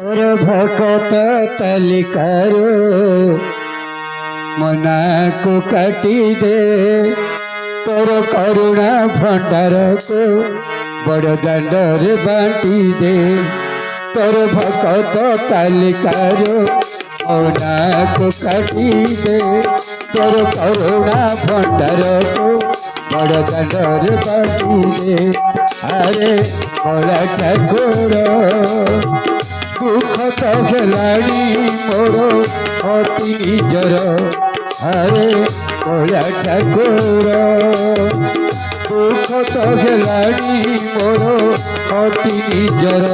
और भकत तालिकारो मना को काटी दे तोर करुणा भंडार को बड़ दांडर बांटी दे तोर भकत तालिकारो मना को काटी दे तोर करुणा भंडार को बड़ दांडर बांटी दे अरे बड़ा ठाकुर दुख तो हेलाणी मोर अति निजर अरे बड़ा ठाकुर दुख तो हेलाणी मोर अति निजर।